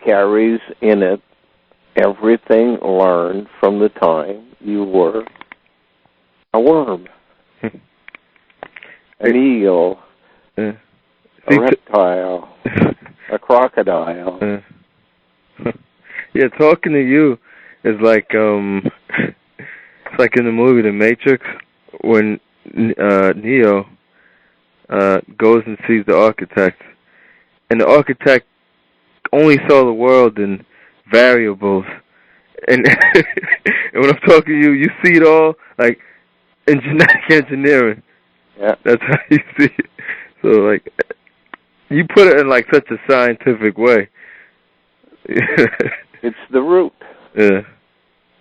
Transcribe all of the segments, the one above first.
carries in it everything learned from the time you were a worm, an eel, a reptile, a crocodile. Yeah, talking to you is like it's like in the movie The Matrix when Neo goes and sees the architect, and the architect only saw the world in variables, and and when I'm talking to you, you see it all like in genetic engineering. Yeah, that's how you see it. So like, you put it in like such a scientific way. It's the root. Yeah.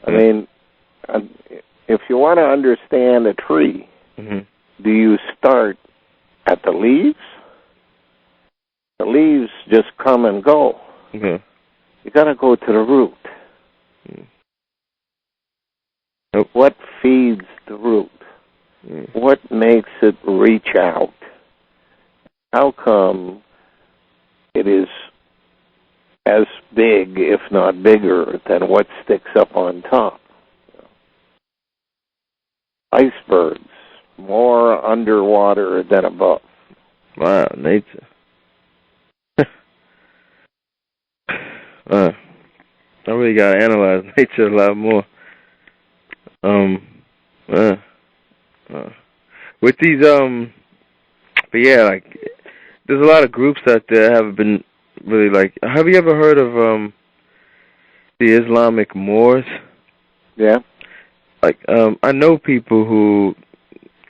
I mean, if you want to understand a tree, do you start at the leaves? The leaves just come and go. You got to go to the root. What feeds the root? What makes it reach out? How come it is as big, if not bigger, than what sticks up on top? Icebergs, more underwater than above. Wow, nature. I really got to analyze nature a lot more. With these, but yeah, like, there's a lot of groups out there that haven't been really like. Have you ever heard of the Islamic Moors? Yeah. Like, I know people who,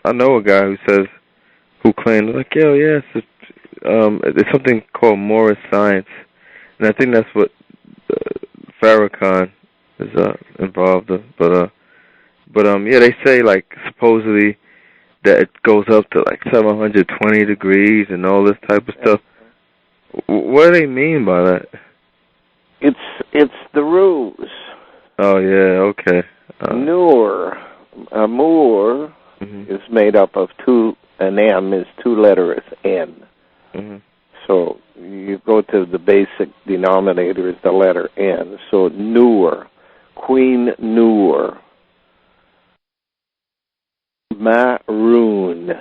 I know a guy who claims like, yo, yeah, it's something called Moorish science, and I think that's what Farrakhan is involved in. But yeah, they say like supposedly that it goes up to like 720 degrees and all this type of stuff. What do they mean by that? It's the ruse. Oh yeah, okay. Noor, a Moor is made up of an M is two letters N. So you go to the basic denominator is the letter N. So Noor, Queen Noor. Maroon.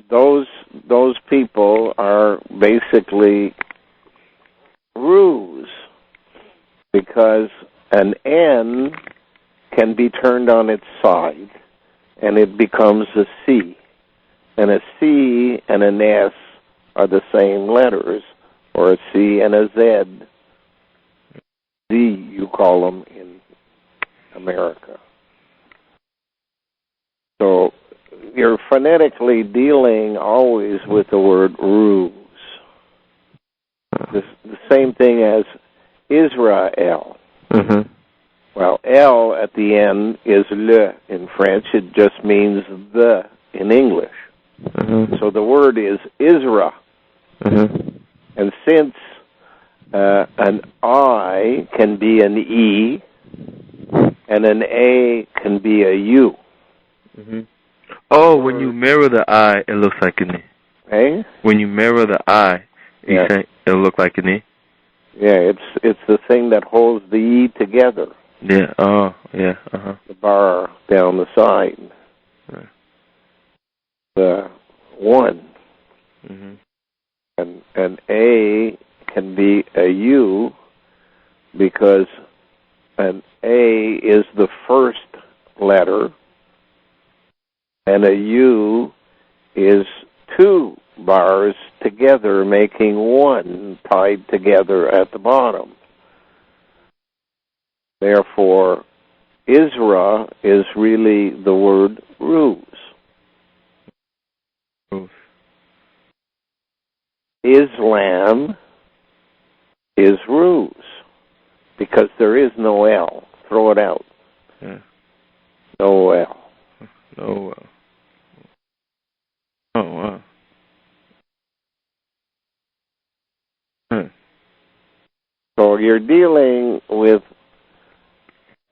Those people are basically ruse, because an N can be turned on its side and it becomes a C. And a C and an S are the same letters, or a C and a Z. Z, you call them in America. So you're phonetically dealing always with the word ruse. The same thing as Israel. Well, L at the end is le in French. It just means the in English. So the word is Isra. And since an I can be an E and an A can be a U. Oh, when you mirror the I, it looks like an E. Eh? When you mirror the I, you think it'll look like an E? Yeah, it's the thing that holds the E together. Yeah, oh, yeah, The bar down the side. Right. The one. And an A can be a U because an A is the first letter and a U is two bars together making one tied together at the bottom. Therefore, Isra is really the word ruse. Islam is ruse because there is no L. Throw it out. Yeah. No L. No L. Oh, wow. So you're dealing with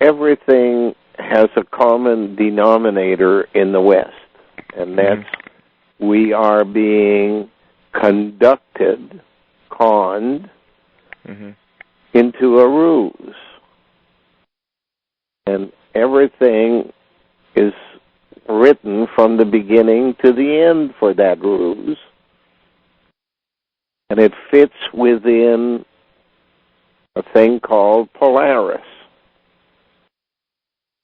everything has a common denominator in the West, and that's we are being conducted, conned, into a ruse. And everything is written from the beginning to the end for that ruse. And it fits within a thing called Polaris,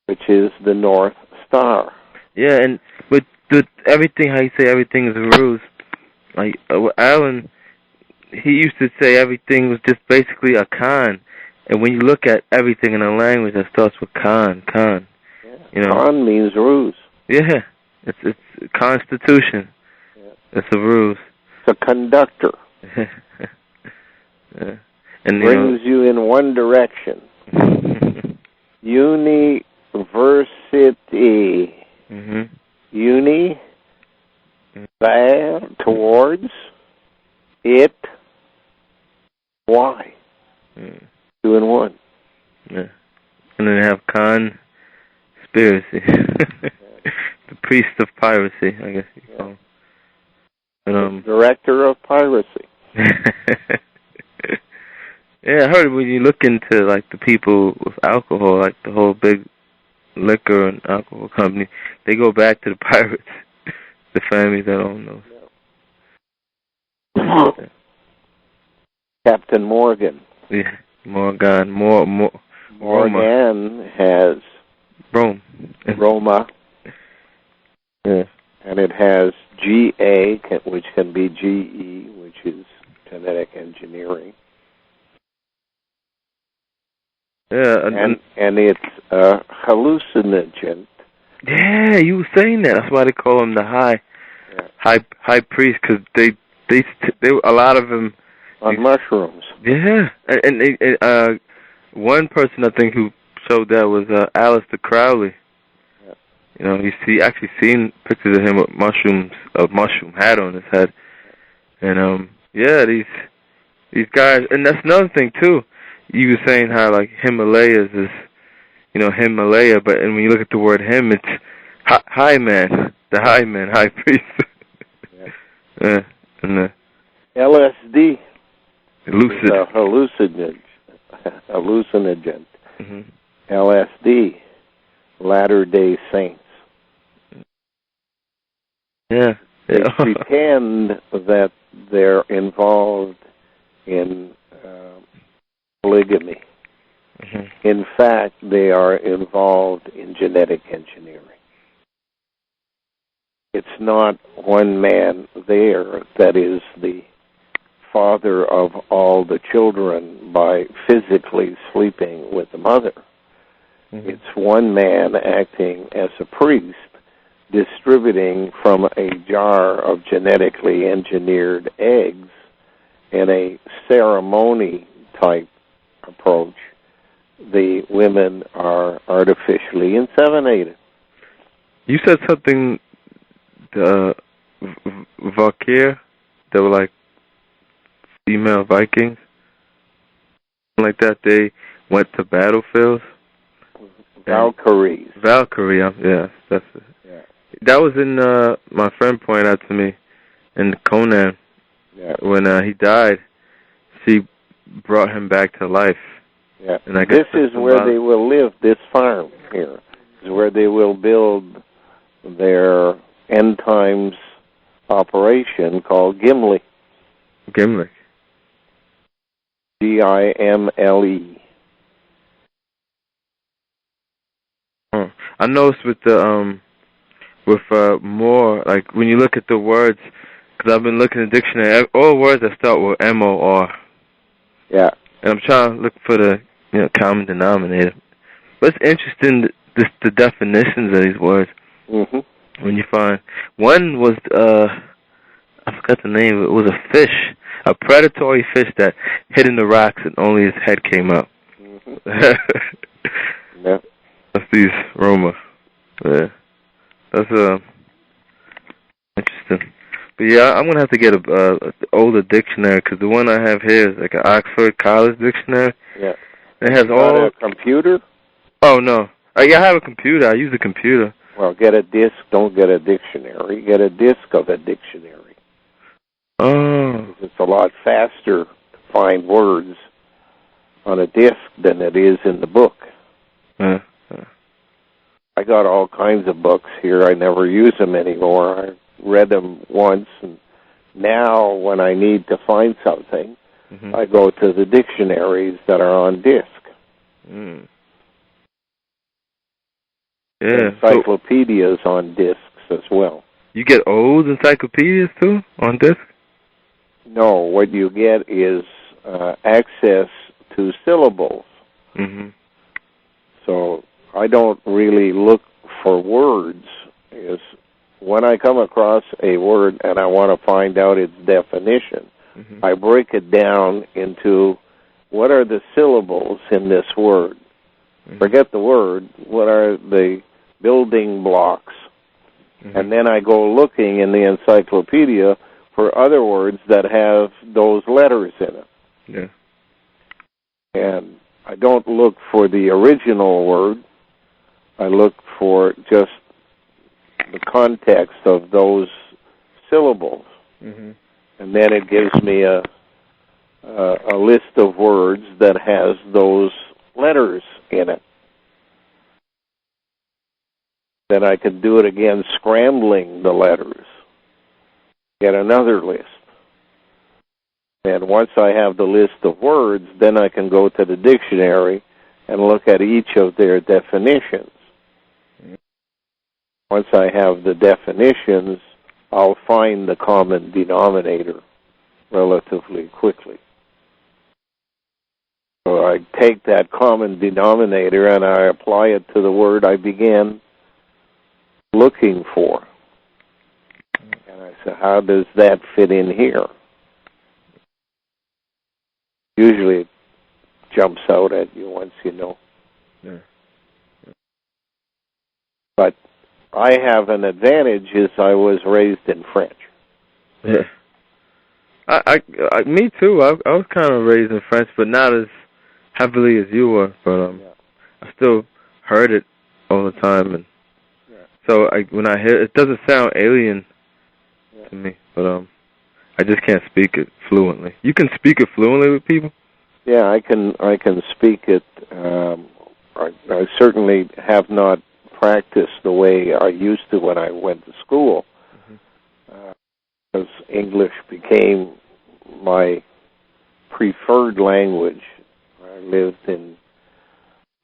which is the North Star. Yeah, and with everything, how you say everything is a ruse, like Alan, he used to say everything was just basically a con. And when you look at everything in a language that starts with con, Yeah. you know. Con means ruse. Yeah, it's constitution. Yeah. It's a ruse. It's a conductor. Yeah. And brings you in one direction. University. Uni. There. Towards. It. Why? 2 in 1. Yeah. And then they have conspiracy. The priest of piracy, I guess you call him. But, director of piracy. Yeah, I heard when you look into, like, the people with alcohol, like the whole big liquor and alcohol company, they go back to the pirates, the families that own those. Yeah. Captain Morgan. Yeah, Morgan. Morgan has Rome. Roma. Yeah. And it has GA, which can be GE, which is genetic engineering. Yeah, and it's a hallucinogen. Yeah, you were saying that. That's why they call him the high priest, because they a lot of them on mushrooms. Yeah, and one person I think who showed that was Aleister Crowley. Yeah. You know, you actually seen pictures of him with a mushroom hat on his head, and yeah, these guys, and that's another thing too. You were saying how, like, Himalayas is, you know, Himalaya, but and when you look at the word him, it's high man, the high man, high priest. Yeah. And LSD. Lucid. Is a hallucinogen. LSD. Latter-day Saints. Yeah. They pretend that they're involved in polygamy. In fact, they are involved in genetic engineering. It's not one man there that is the father of all the children by physically sleeping with the mother. It's one man acting as a priest, distributing from a jar of genetically engineered eggs in a ceremony-type approach. The women are artificially inseminated. You said something, the Valkyr, they were like female Vikings, like that. They went to battlefields. Valkyries. Valkyrie, yeah, that's it. Yeah. That was in my friend pointed out to me in Conan. Yeah. When he died, she brought him back to life. Yeah. And this is where they will live. This farm here is where they will build their end times operation called Gimli. Gimli. Gimle. I noticed with the more, like when you look at the words, because I've been looking at the dictionary, all words that start with M-O-R. Yeah. And I'm trying to look for the common denominator. But it's interesting the definitions of these words. When you find one was I forgot the name. It was a fish, a predatory fish that hid in the rocks and only his head came up. Yeah. That's these Roma. Yeah. That's interesting. But yeah, I'm gonna have to get a older dictionary, because the one I have here is like an Oxford College dictionary. Yeah. It has all. A computer? Oh no. Yeah, I have a computer. I use a computer. Well, get a disc. Don't get a dictionary. Get a disc of a dictionary. Oh. it's a lot faster to find words on a disc than it is in the book. I got all kinds of books here. I never use them anymore. I read them once, and now when I need to find something, I go to the dictionaries that are on disc. Yeah, encyclopedias on discs as well. You get old encyclopedias too on disc? No, what you get is access to syllables. So I don't really look for words. Is when I come across a word and I want to find out its definition, I break it down into what are the syllables in this word. Forget the word. What are the building blocks? And then I go looking in the encyclopedia for other words that have those letters in it. And I don't look for the original word. I look for just the context of those syllables. And then it gives me a list of words that has those letters in it. Then I can do it again, scrambling the letters. Get another list. And once I have the list of words, then I can go to the dictionary and look at each of their definitions. Once I have the definitions, I'll find the common denominator relatively quickly. So I take that common denominator and I apply it to the word I began looking for. And I say, how does that fit in here? Usually it jumps out at you once you know. But I have an advantage is I was raised in French. Me too. I was kind of raised in French, but not as heavily as you were. But I still heard it all the time, and so when I hear it, doesn't sound alien to me. But I just can't speak it fluently. You can speak it fluently with people? Yeah, I can speak it. I certainly have not practiced the way I used to when I went to school, because English became my preferred language. I lived in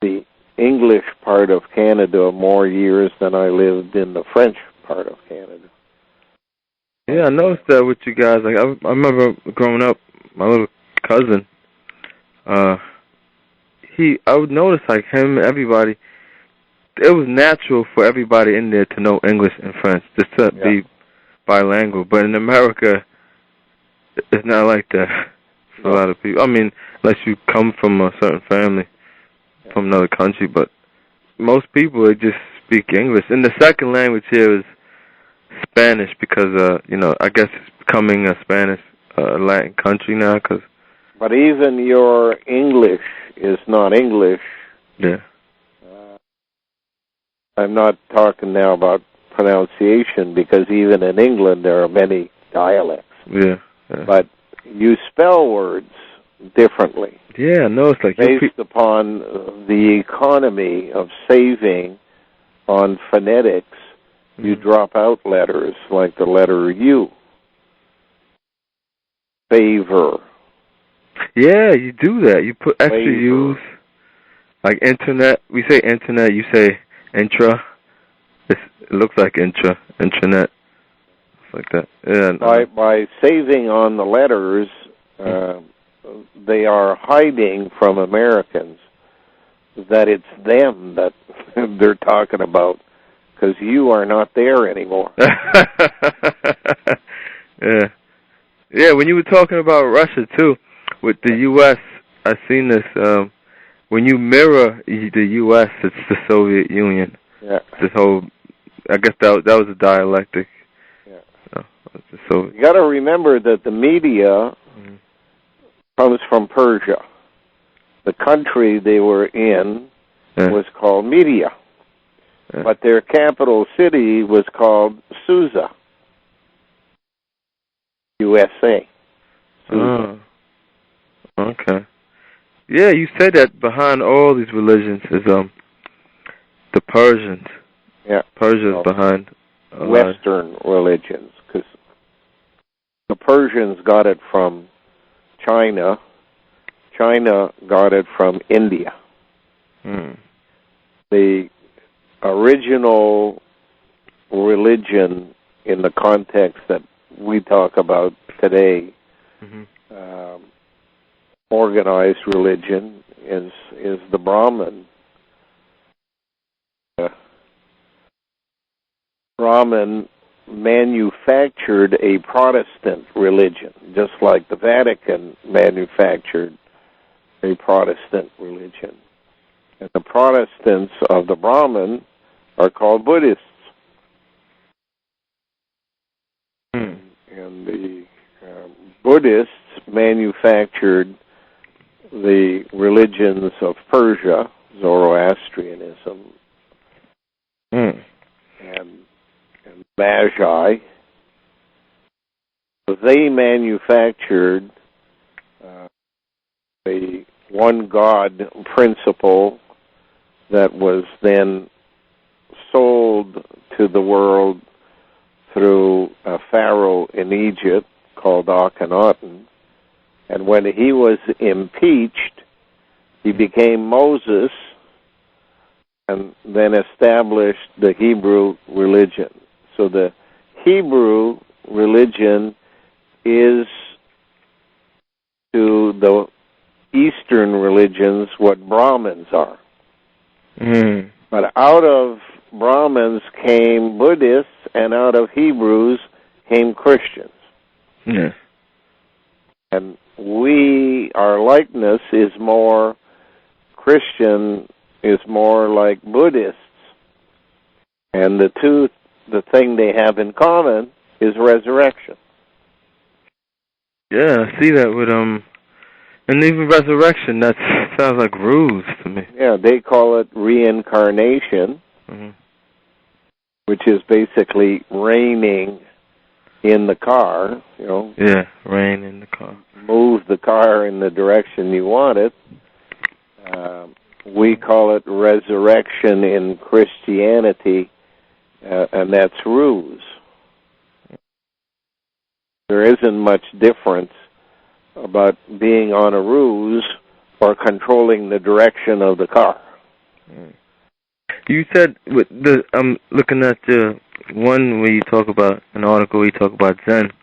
the English part of Canada more years than I lived in the French part of Canada. Yeah, I noticed that with you guys. Like I remember growing up, my little cousin. I would notice like him, everybody. It was natural for everybody in there to know English and French, just to be bilingual. But in America, it's not like that for a lot of people. I mean, unless you come from a certain family from another country, but most people, they just speak English. And the second language here is Spanish because, I guess it's becoming a Spanish Latin country now. But even your English is not English. Yeah. I'm not talking now about pronunciation because even in England there are many dialects. Yeah. But you spell words differently. Yeah, no, it's like based upon the economy of saving on phonetics, you drop out letters like the letter U. Favor. Yeah, you do that. You put extra U's. Like internet, we say internet, you say intra. It looks like intranet. It's like that. Yeah. By saving on the letters, they are hiding from Americans that it's them that they're talking about, because you are not there anymore. Yeah. Yeah, when you were talking about Russia, too, with the U.S., I've seen this. When you mirror the U.S., it's the Soviet Union. Yeah. This whole, I guess that was a dialectic. Yeah. So you got to remember that the media comes from Persia. The country they were in was called Media. Yeah. But their capital city was called Susa, USA. Oh, okay. Yeah, you said that behind all these religions is the Persians. Yeah. Persia's behind Western religions, because the Persians got it from China. China got it from India. The original religion in the context that we talk about today, organized religion, is the Brahmin. Brahmin manufactured a Protestant religion, just like the Vatican manufactured a Protestant religion. And the Protestants of the Brahmin are called Buddhists. And the Buddhists manufactured the religions of Persia, Zoroastrianism, and Magi. They manufactured the one God principle that was then sold to the world through a pharaoh in Egypt called Akhenaten. And when he was impeached, he became Moses and then established the Hebrew religion. So the Hebrew religion is to the Eastern religions what Brahmins are. But out of Brahmins came Buddhists, and out of Hebrews came Christians. Yes. And our likeness is more Christian, is more like Buddhists. And the thing they have in common is resurrection. Yeah, I see that with and even resurrection, that sounds like ruse to me. Yeah, they call it reincarnation, which is basically reigning in the car, Yeah, reign in the car. Move the car in the direction you want it. We call it resurrection in Christianity, and that's ruse. There isn't much difference about being on a ruse or controlling the direction of the car. You said, I'm looking at the one where you talk about, an article where you talk about Zen.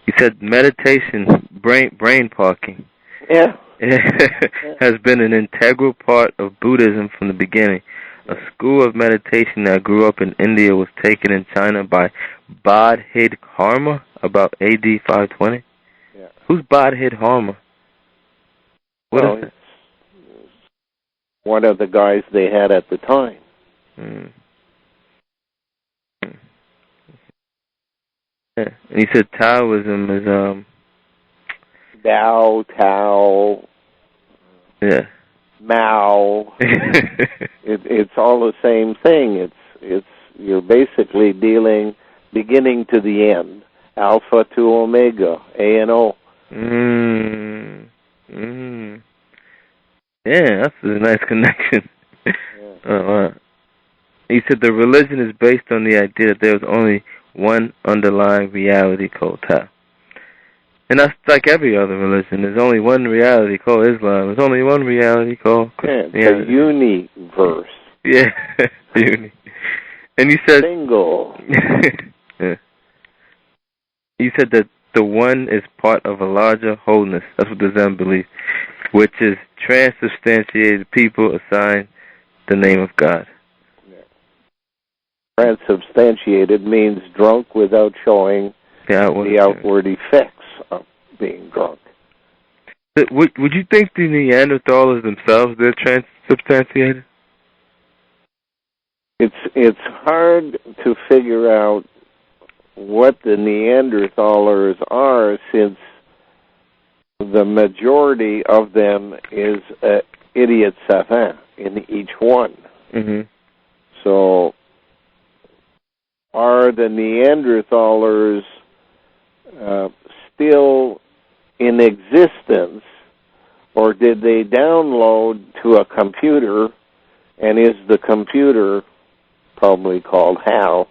You said meditation, brain parking. Yeah. has been an integral part of Buddhism from the beginning. A school of meditation that grew up in India was taken in China by Bodhidharma about AD 520. Yeah. Who's Bodhidharma? What is that? One of the guys they had at the time. Yeah. And you said Taoism is Tao. Yeah. Mao. It's all the same thing. You're basically beginning to the end. Alpha to Omega, A and O. Yeah, that's a nice connection. Yeah. Wow. He said the religion is based on the idea that there is only one underlying reality called Tao. And that's like every other religion. There's only one reality called Islam. There's only one reality called Christianity. Yeah, it's a universe. Yeah, uni. And you said... Single. Yeah. You said that the one is part of a larger wholeness. That's what the Zen believe, which is transubstantiated people assigned the name of God. Yeah. Transubstantiated means drunk without showing the outward effects of being drunk. Would you think the Neanderthals themselves, they're transubstantiated? It's hard to figure out what the Neanderthalers are, since the majority of them is idiot savant in each one. So are the Neanderthalers still in existence, or did they download to a computer, and is the computer, probably called HAL,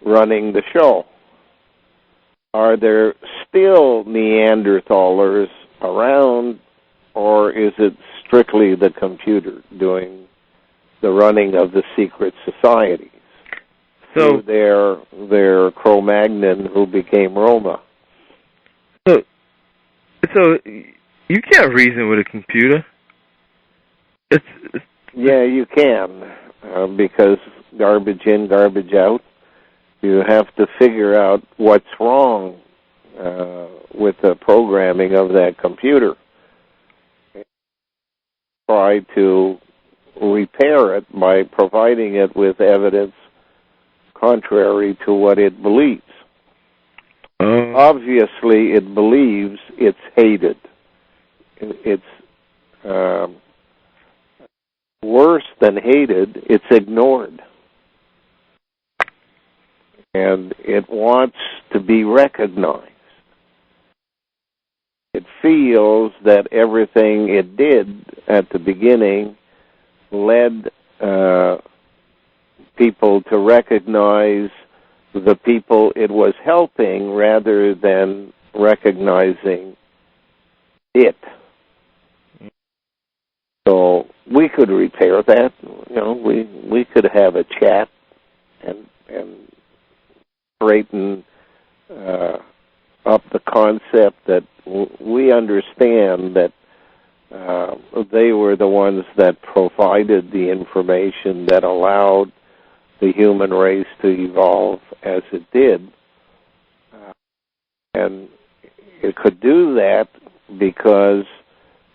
running the show? Are there still Neanderthalers around, or is it strictly the computer doing the running of the secret societies? So their Cro-Magnon who became Roma. So you can't reason with a computer. Yeah, you can, because garbage in, garbage out. You have to figure out what's wrong with the programming of that computer. Try to repair it by providing it with evidence contrary to what it believes. Obviously, it believes it's hated. It's worse than hated, it's ignored. And it wants to be recognized. It feels that everything it did at the beginning led people to recognize the people it was helping rather than recognizing it. So we could repair that. You know, we could have a chat and straighten up the concept that we understand that they were the ones that provided the information that allowed the human race to evolve as it did. And it could do that because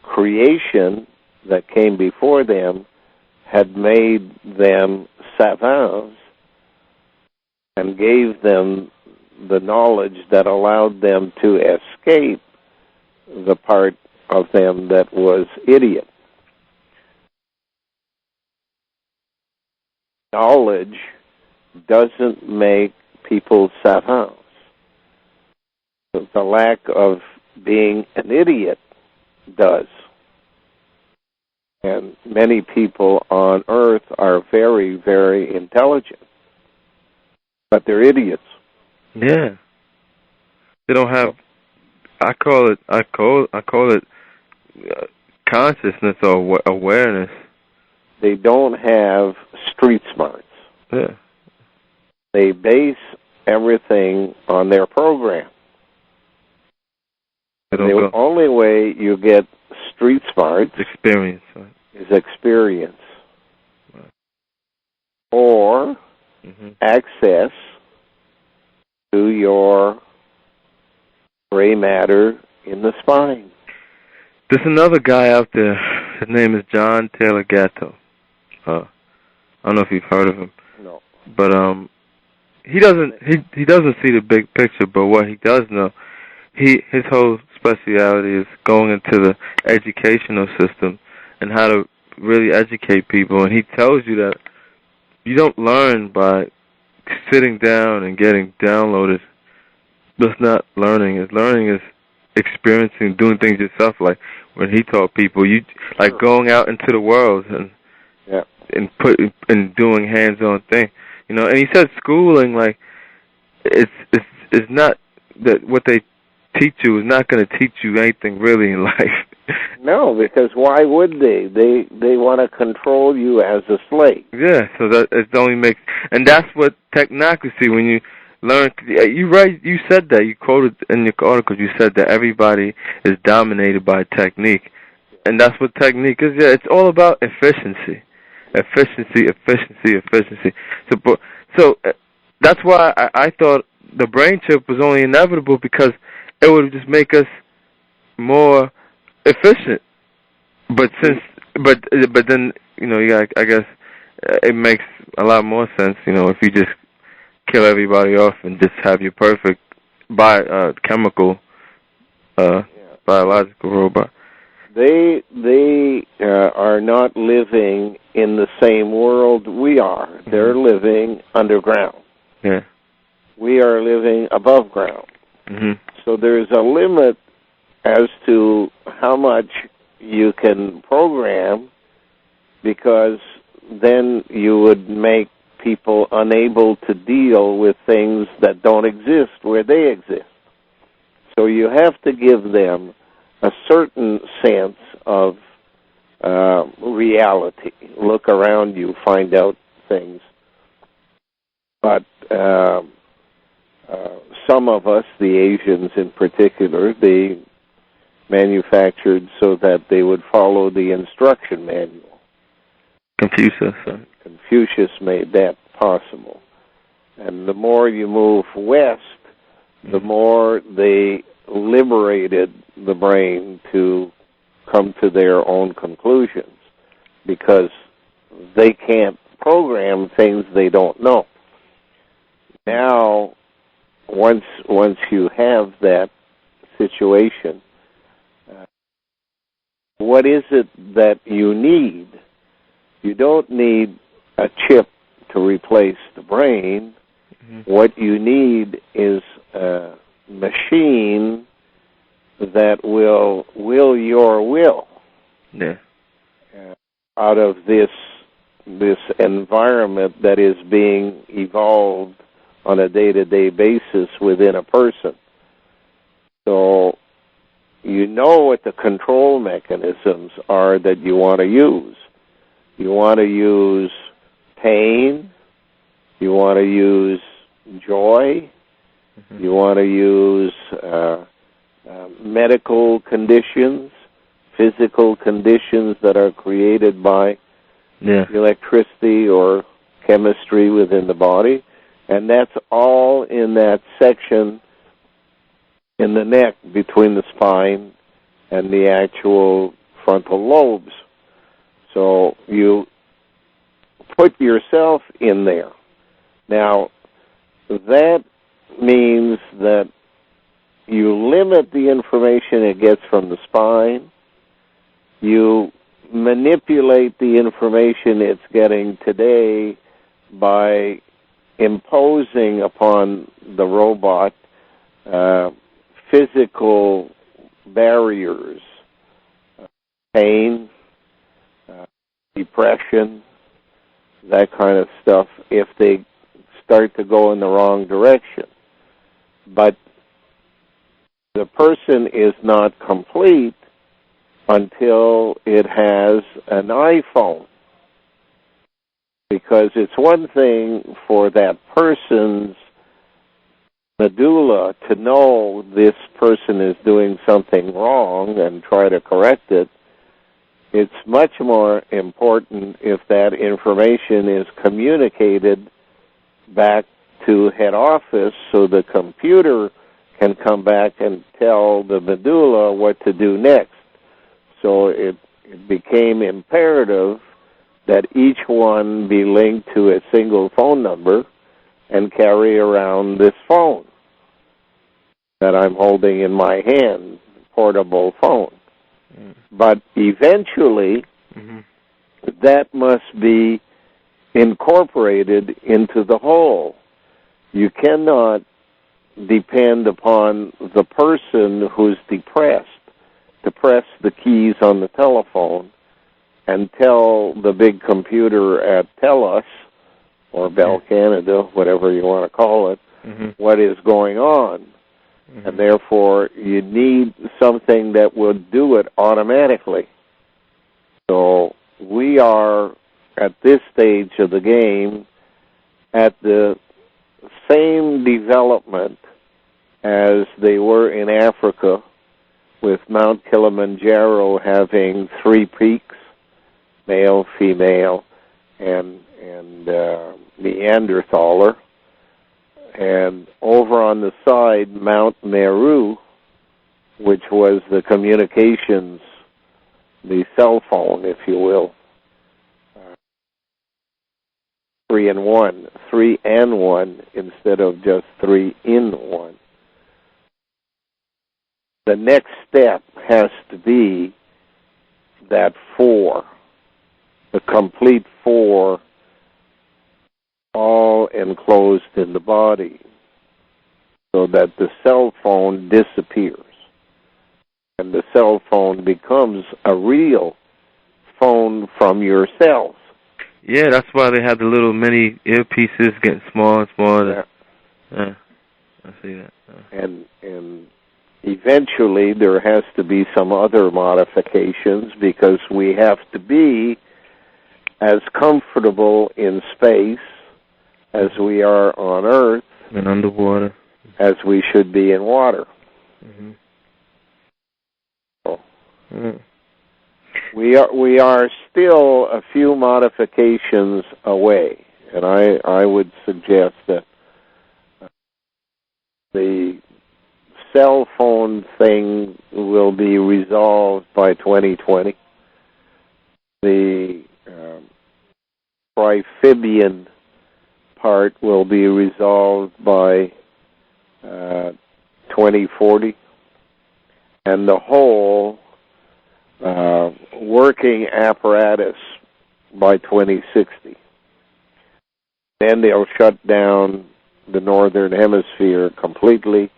creation that came before them had made them savants and gave them the knowledge that allowed them to escape the part of them that was idiot. Knowledge doesn't make people savants. The lack of being an idiot does. And many people on Earth are very, very intelligent, but they're idiots. Yeah. They don't have. I call it consciousness or awareness. They don't have street smarts. Yeah. They base everything on their program. The only way you get street smarts experience, right? Is experience. Right. Or access to your gray matter in the spine. There's another guy out there. His name is John Taylor Gatto. I don't know if you've heard of him. No. But he doesn't see the big picture. But what he does know, his whole speciality is going into the educational system and how to really educate people. And he tells you that you don't learn by sitting down and getting downloaded. That's not learning. Learning is experiencing, doing things yourself. Like when he taught people, you like going out into the world and doing hands-on thing. You know, and he said schooling, like it's not that what they teach you is not going to teach you anything really in life. No, because why would they? They want to control you as a slave. Yeah, so that it only makes, and that's what technocracy. When you learn, you said that, you quoted in your article, you said that everybody is dominated by technique, and that's what technique is. Yeah, it's all about efficiency. So that's why I thought the brain chip was only inevitable, because it would just make us more efficient. But then, you know, I guess it makes a lot more sense, you know, if you just kill everybody off and just have your perfect biological robot. They are not living in the same world we are. They're living underground. Yeah. We are living above ground. Mm-hmm. So there's a limit as to how much you can program, because then you would make people unable to deal with things that don't exist where they exist. So you have to give them a certain sense of reality. Look around you, find out things. But some of us, the Asians in particular, they manufactured so that they would follow the instruction manual. Confucius. Confucius made that possible. And the more you move west, the more they liberated the brain to come to their own conclusions, because they can't program things they don't know. Now, once you have that situation, what is it that you need? You don't need a chip to replace the brain. Mm-hmm. What you need is a machine that will your will. Yeah. Out of this environment that is being evolved on a day-to-day basis within a person. So you know what the control mechanisms are that you want to use. You want to use pain. You want to use joy. Mm-hmm. You want to use medical conditions, physical conditions that are created by electricity or chemistry within the body. And that's all in that section in the neck between the spine and the actual frontal lobes. So you put yourself in there. Now, that means that you limit the information it gets from the spine. You manipulate the information it's getting today by imposing upon the robot physical barriers, pain, depression, that kind of stuff, if they start to go in the wrong direction. But the person is not complete until it has an iPhone. Because it's one thing for that person's medulla to know this person is doing something wrong and try to correct it. It's much more important if that information is communicated back to head office so the computer can come back and tell the medulla what to do next. So it became imperative that each one be linked to a single phone number and carry around this phone that I'm holding in my hand, portable phone. Mm. But eventually, that must be incorporated into the whole. You cannot depend upon the person who's depressed to press the keys on the telephone and tell the big computer at TELUS or Bell Canada, whatever you want to call it, what is going on. And therefore, you need something that will do it automatically. So we are, at this stage of the game, at the same development as they were in Africa, with Mount Kilimanjaro having 3 peaks, male, female, and Neanderthaler. And over on the side, Mount Meru, which was the communications, the cell phone, if you will. 3 and 1, 3 and 1 instead of just 3 in 1. The next step has to be that 4, the complete 4, all enclosed in the body, so that the cell phone disappears. And the cell phone becomes a real phone from your cells. Yeah, that's why they have the little mini earpieces getting smaller and smaller. Yeah, I see that. And eventually there has to be some other modifications because we have to be as comfortable in space as we are on Earth. And underwater. As we should be in water. Mm-hmm. So, we are still a few modifications away, and I would suggest that the cell phone thing will be resolved by 2020. The triphibian part will be resolved by 2040, and the whole working apparatus by 2060. Then they'll shut down the Northern Hemisphere completely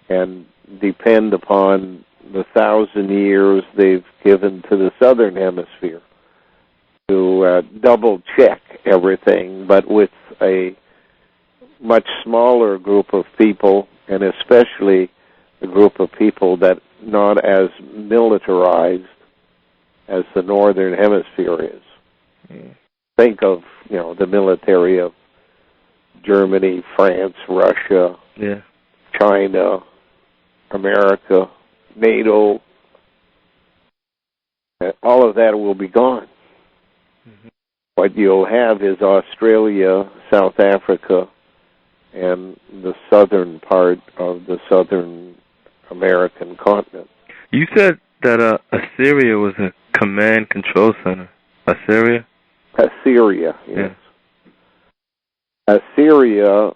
and depend upon the 1,000 years they've given to the Southern Hemisphere to double-check everything, but with a much smaller group of people, and especially a group of people that not as militarized as the Northern Hemisphere is. Think of, the military of Germany, France, Russia, China, America, NATO. All of that will be gone. Mm-hmm. What you'll have is Australia, South Africa, and the southern part of the Southern American continent. You said that Assyria was a command control center. Assyria? Assyria, yes. Yeah. Assyria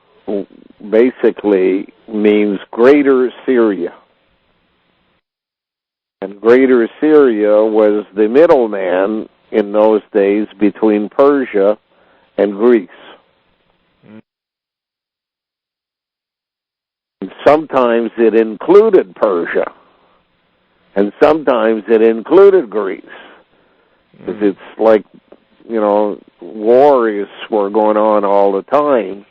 basically means Greater Syria. And Greater Syria was the middleman in those days between Persia and Greece. And sometimes it included Persia, and sometimes it included Greece. Because it's like, wars were going on all the time,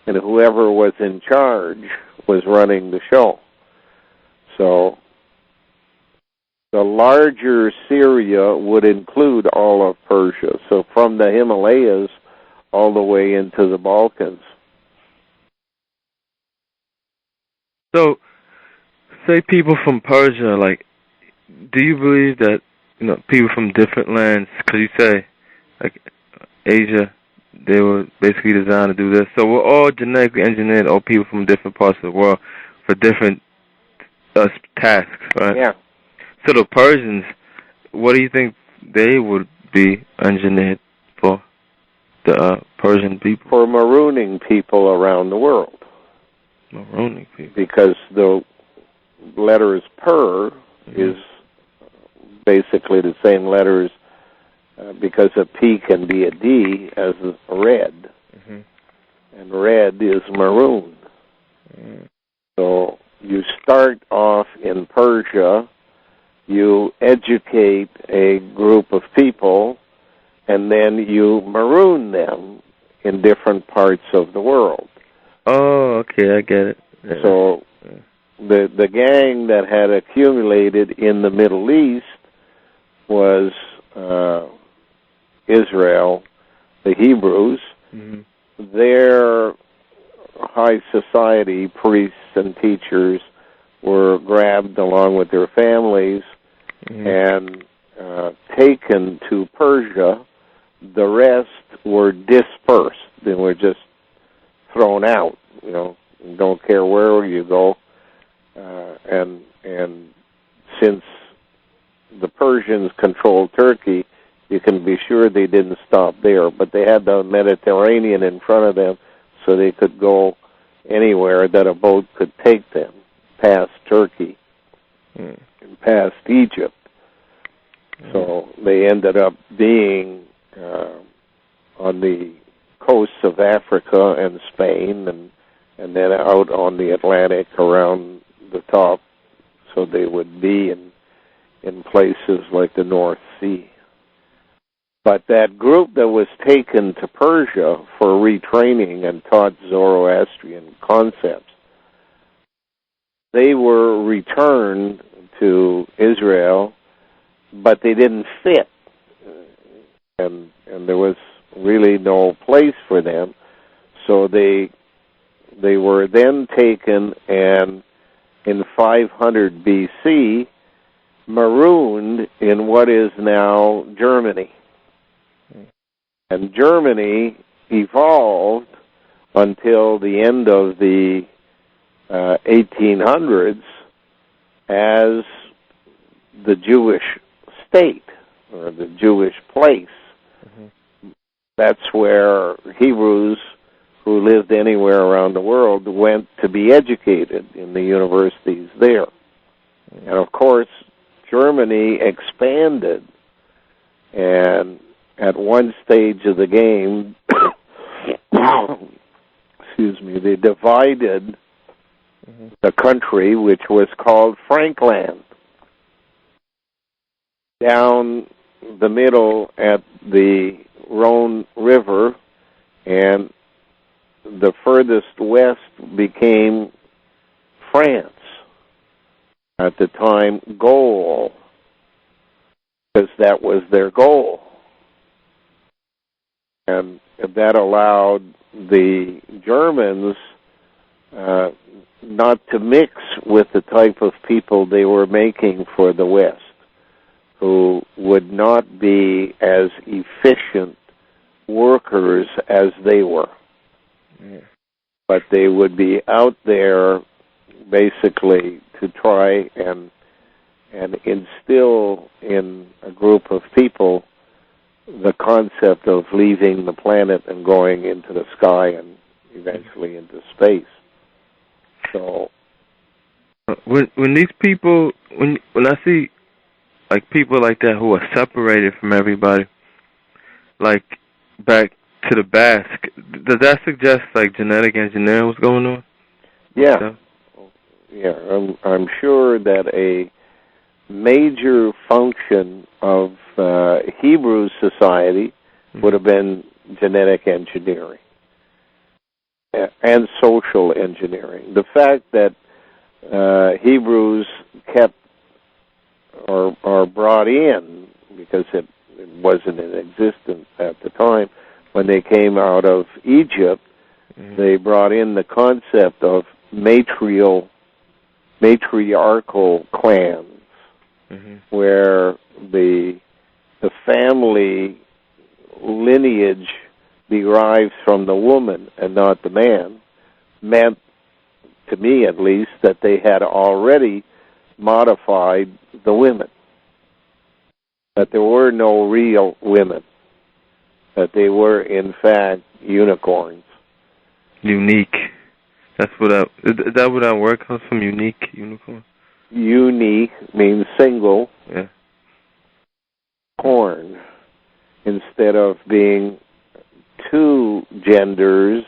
and whoever was in charge was running the show. So the larger Syria would include all of Persia, so from the Himalayas all the way into the Balkans. So, say people from Persia, do you believe that, people from different lands, because you say, Asia, they were basically designed to do this. So we're all genetically engineered, all people from different parts of the world for different tasks, right? Yeah. So the Persians, what do you think they would be engineered for, the Persian people? For marooning people around the world. Marooning people. Because the letters per is basically the same letters because a P can be a D as a red. And red is maroon. So you start off in Persia, you educate a group of people, and then you maroon them in different parts of the world. Oh, okay, I get it. Yeah. So the gang that had accumulated in the Middle East was Israel, the Hebrews. Their high society priests and teachers were grabbed along with their families and taken to Persia. The rest were dispersed. They were just thrown out. Don't care where you go. And since the Persians controlled Turkey, you can be sure they didn't stop there. But they had the Mediterranean in front of them, so they could go anywhere that a boat could take them, past Turkey and past Egypt. So they ended up being on the coasts of Africa and Spain, and then out on the Atlantic around the top, so they would be in in places like the North Sea. But that group that was taken to Persia for retraining and taught Zoroastrian concepts, they were returned to Israel, but they didn't fit. And there was really no place for them. So they were then taken and in 500 BC marooned in what is now Germany. And Germany evolved until the end of the 1800s as the Jewish state, or the Jewish place. Mm-hmm. That's where Hebrews who lived anywhere around the world went to be educated in the universities there. Mm-hmm. And of course, Germany expanded, and at one stage of the game, they divided the country, which was called Frankland, down the middle at the Rhone River, and the furthest west became France. At the time, Gaul, because that was their goal. And that allowed the Germans not to mix with the type of people they were making for the West, who would not be as efficient workers as they were. Yeah. But they would be out there basically to try and instill in a group of people the concept of leaving the planet and going into the sky and eventually into space. So when these people, when I see like people like that who are separated from everybody, like back to the Basque, does that suggest like genetic engineering was going on? Yeah, I'm sure that a major function of Hebrew society would have been genetic engineering and social engineering. The fact that Hebrews kept or brought in, because it wasn't in existence at the time, when they came out of Egypt, they brought in the concept of matriarchal clans, where the family lineage derives from the woman and not the man, meant, to me at least, that they had already modified the women, that there were no real women, that they were in fact unicorns. Unique. Is that what that word comes from? Unique, unicorn? Unique means single. Yeah. Corn. Instead of being two genders,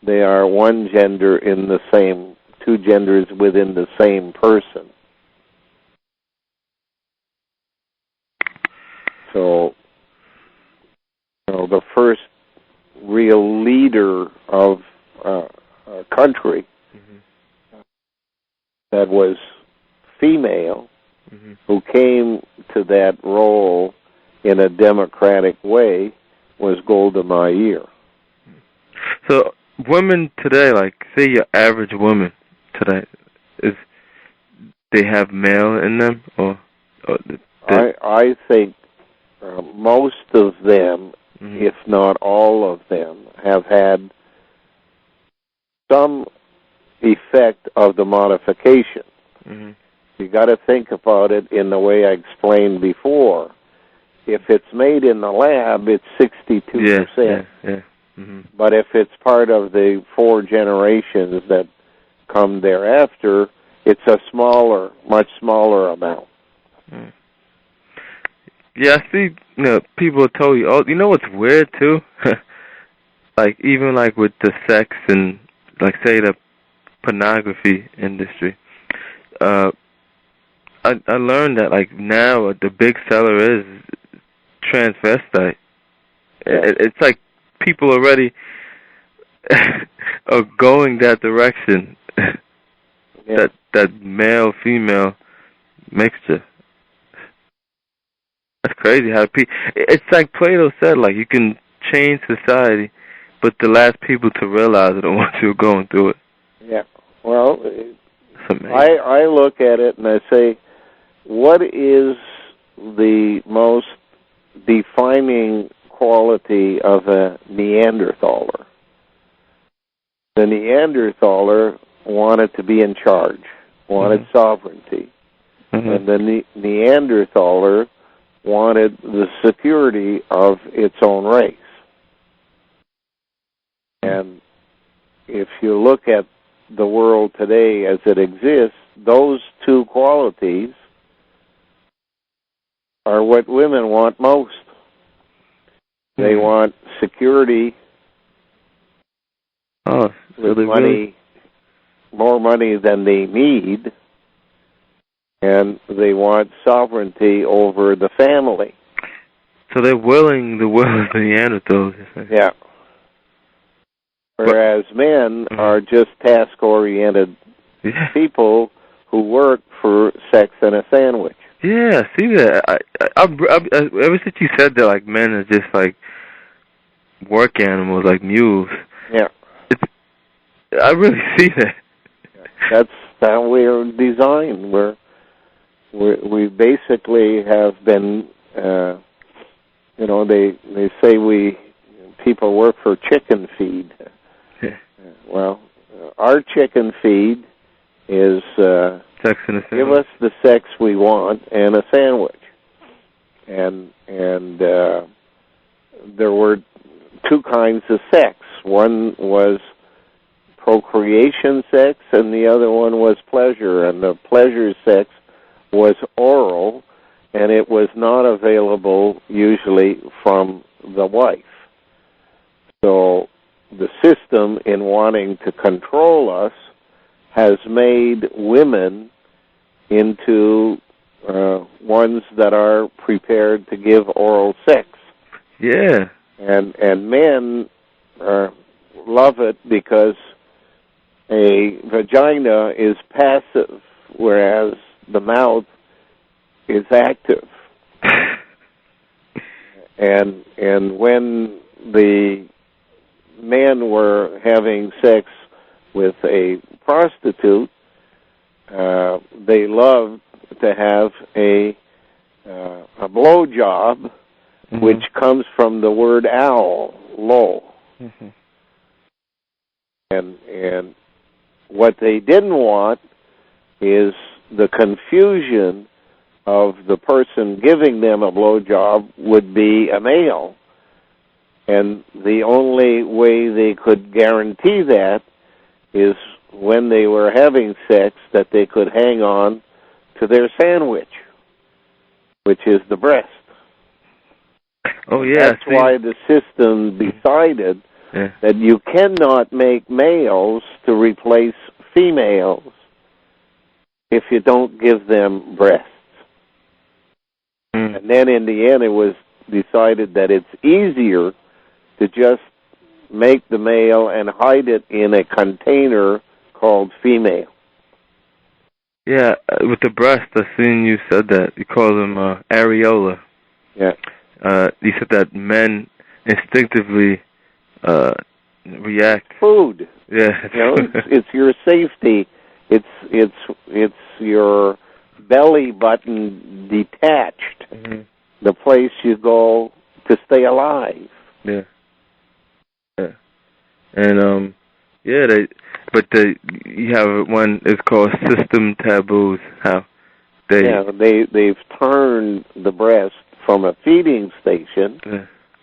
they are one gender in the same, two genders within the same person. So, the first real leader of a country that was female, who came to that role in a democratic way, was Golda Meir. So women today, like say your average woman today, they have male in them, or I think most of them, if not all of them, have had some effect of the modification. You got to think about it in the way I explained before. If it's made in the lab, it's 62%. Yeah. But if it's part of the 4 generations that come thereafter, it's a smaller, much smaller amount. Yeah, I see. People tell you. Oh, you know what's weird too? Like even like with the sex and like say the pornography industry. I learned that like now the big seller is transvestite. It's like people already are going that direction. That male female mixture. That's crazy how it's like Plato said, like you can change society, but the last people to realize it are once you're going through it. Yeah. Well, I look at it and I say, what is the most defining quality of a Neanderthaler? The Neanderthaler wanted to be in charge, wanted sovereignty. And the Neanderthaler wanted the security of its own race. And if you look at the world today as it exists, those two qualities are what women want most. They want security with money, more money than they need, and they want sovereignty over the family. So they're willing the will of the Neanderthals. Yeah. Whereas men are just task-oriented people who work for sex and a sandwich. Yeah, see that. I ever since you said that, like men are just like work animals, like mules. Yeah. I really see that. That's how we're designed. We basically have been, they say people work for chicken feed. Yeah. Well, our chicken feed is sex and a sandwich. Give us the sex we want and a sandwich. And there were two kinds of sex. One was procreation sex, and the other one was pleasure. And the pleasure sex was oral, and it was not available usually from the wife. So the system, in wanting to control us, has made women into ones that are prepared to give oral sex. Yeah. And men love it because a vagina is passive, whereas the mouth is active. And when the men were having sex with a prostitute, they loved to have a blowjob, which comes from the word owl, lo. And what they didn't want is the confusion of the person giving them a blowjob would be a male. And the only way they could guarantee that is when they were having sex that they could hang on to their sandwich, which is the breast. Oh, yeah. That's why the system decided that you cannot make males to replace females if you don't give them breasts. And then in the end it was decided that it's easier to just make the male and hide it in a container called female. Yeah, with the breast, I seen you said that. You call them areola. Yeah. You said that men instinctively react. Food. Yeah. It's your safety. It's your belly button detached. The place you go to stay alive. Yeah. Yeah. And you have one. It's called system taboos. How they've turned the breast from a feeding station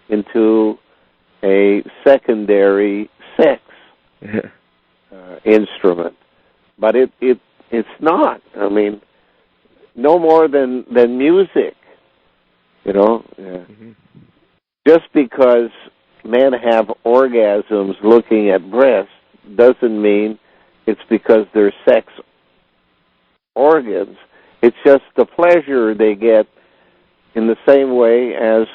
into a secondary sex instrument, but it's not. I mean, no more than music. Just because men have orgasms looking at breasts doesn't mean it's because they're sex organs. It's just the pleasure they get in the same way as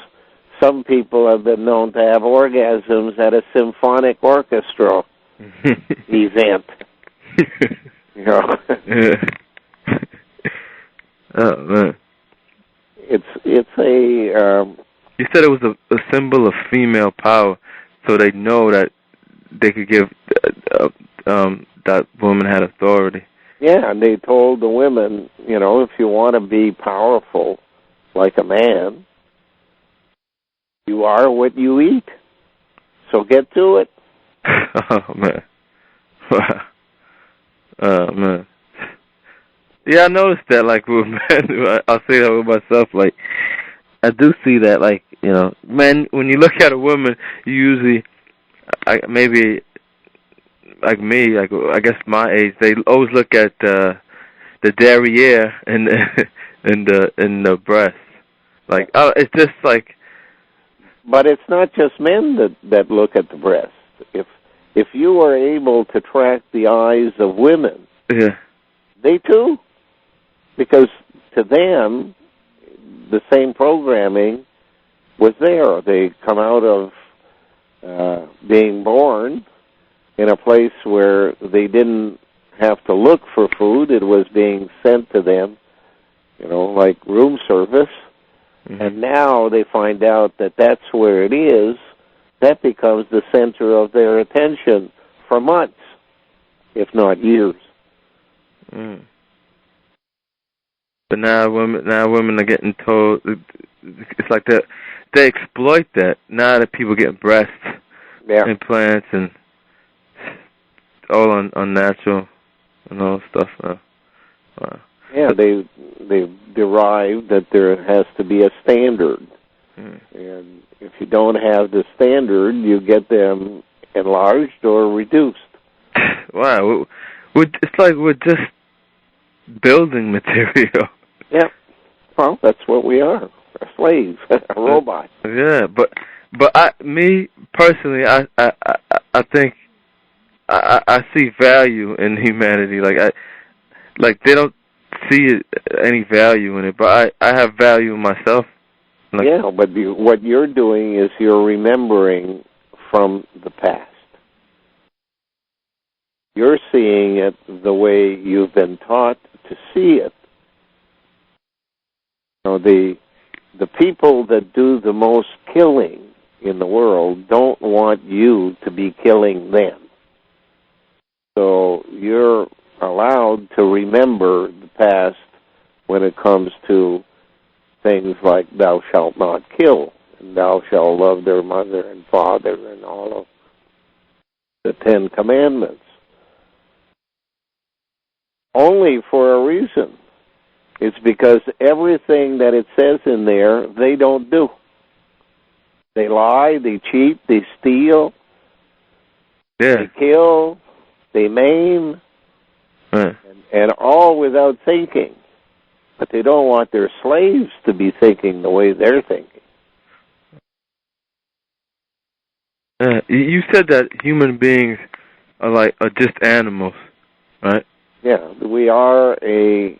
some people have been known to have orgasms at a symphonic orchestra event. You know? Oh, man. It's a... You said it was a symbol of female power, so they know that they could give that woman had authority. Yeah, and they told the women, you know, if you want to be powerful like a man, you are what you eat. So get to it. Oh, man. Wow. Oh, man. Yeah, I noticed that, like, with men, I'll say that with myself, like, I do see that, like, you know, men, when you look at a woman, you usually, maybe, like me, like, I guess my age, they always look at the derriere and the breast. Like, oh, it's just like... But it's not just men that look at the breast. If you are able to track the eyes of women, yeah, they too, because to them, the same programming was there. They come out of being born in a place where they didn't have to look for food. It was being sent to them, you know, like room service. Mm-hmm. And now they find out that that's where it is. That becomes the center of their attention for months, if not years. Mm. But now women are getting told, it's like that they exploit that. Now that people getting breast implants and all unnatural and all stuff. Wow. Yeah, they've derived that there has to be a standard. And if you don't have the standard, you get them enlarged or reduced. Wow. It's like we're just building material. Yeah. Well, that's what we are. A slave, a robot. Yeah, but me personally, I think I see value in humanity. Like they don't see any value in it, but I have value in myself. Like, yeah, but what you're doing is you're remembering from the past. You're seeing it the way you've been taught to see it. You know, the people that do the most killing in the world don't want you to be killing them. So you're allowed to remember the past when it comes to things like thou shalt not kill, and thou shalt love their mother and father, and all of the 10 Commandments. Only for a reason. It's because everything that it says in there, they don't do. They lie, they cheat, they steal, they kill, they maim, and all without thinking. But they don't want their slaves to be thinking the way they're thinking. You said that human beings are just animals, right? Yeah, we are an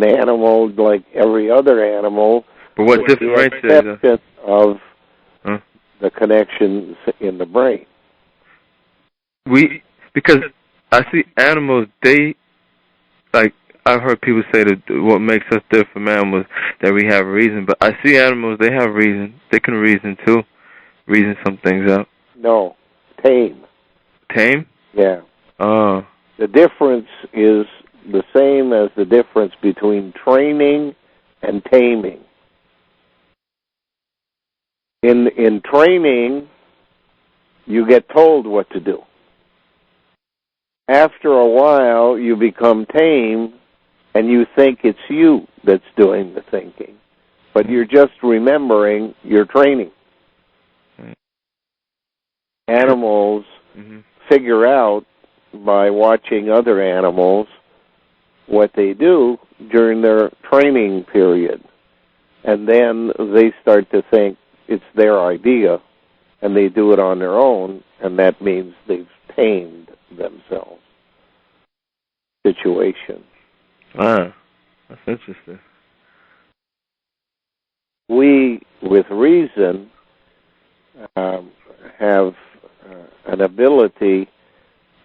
animal like every other animal. But what differentiates us? Of the connections in the brain. Because I see animals, I've heard people say that what makes us different from animals, that we have reason. But I see animals, they have reason. They can reason too. Reason some things out. No. Tame. Tame? Yeah. Oh. The difference is the same as the difference between training and taming. In training, you get told what to do. After a while, you become tame, and you think it's you that's doing the thinking. But you're just remembering your training. Animals figure out by watching other animals what they do during their training period. And then they start to think it's their idea, and they do it on their own, and that means they've tamed themselves. Situation. Interesting. We, with reason, have an ability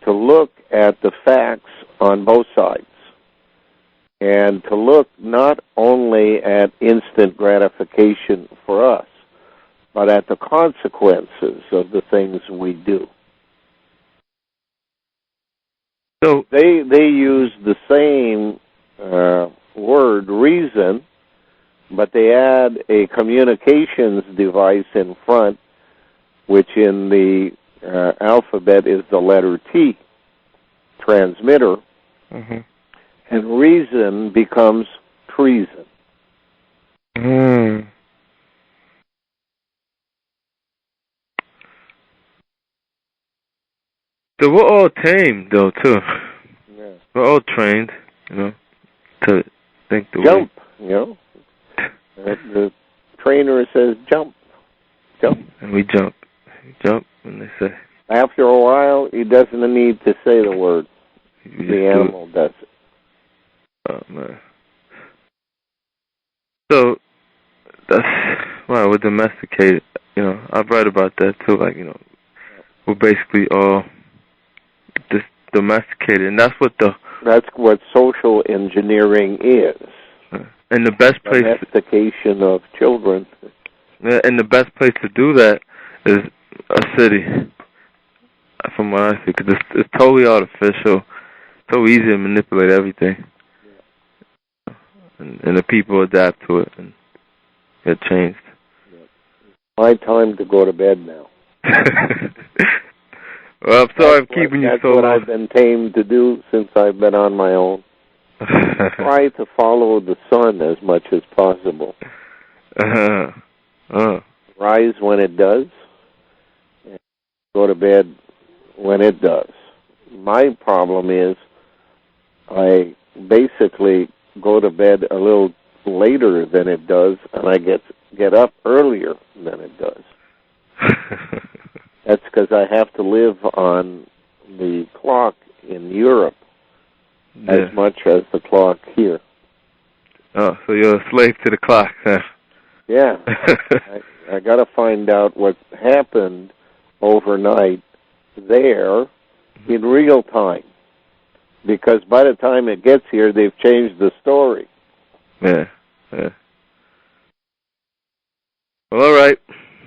to look at the facts on both sides and to look not only at instant gratification for us, but at the consequences of the things we do. So they use the same word, reason, but they add a communications device in front, which in the alphabet is the letter T, transmitter, and reason becomes treason. So we're all tamed, though, too. Yeah. We're all trained, to think the jump, way. The trainer says jump. And we jump. And they say. After a while, he doesn't need to say the word. The animal does it. Oh, man. So, that's why we're domesticated. I've read about that, too. Like, we're basically all just domesticated. And that's what social engineering is. And the best place... Domestication of children. Yeah, and the best place to do that is a city, from what I see, because it's totally artificial. So easy to manipulate everything. Yeah. And the people adapt to it and get changed. Yeah. My time to go to bed now. Well, I'm sorry I'm keeping you so long. That's what I've been tamed to do since I've been on my own. Try to follow the sun as much as possible. Rise when it does, and go to bed when it does. My problem is I basically go to bed a little later than it does, and I get up earlier than it does. That's because I have to live on the clock in Europe as much as the clock here. Oh, so you're a slave to the clock, huh? Yeah. I got to find out what happened overnight there in real time. Because by the time it gets here, they've changed the story. Yeah. Well, all right.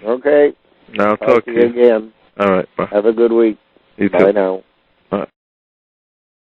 Okay. Now I'll talk to you again. All right. Bye. Have a good week. You too. Bye now.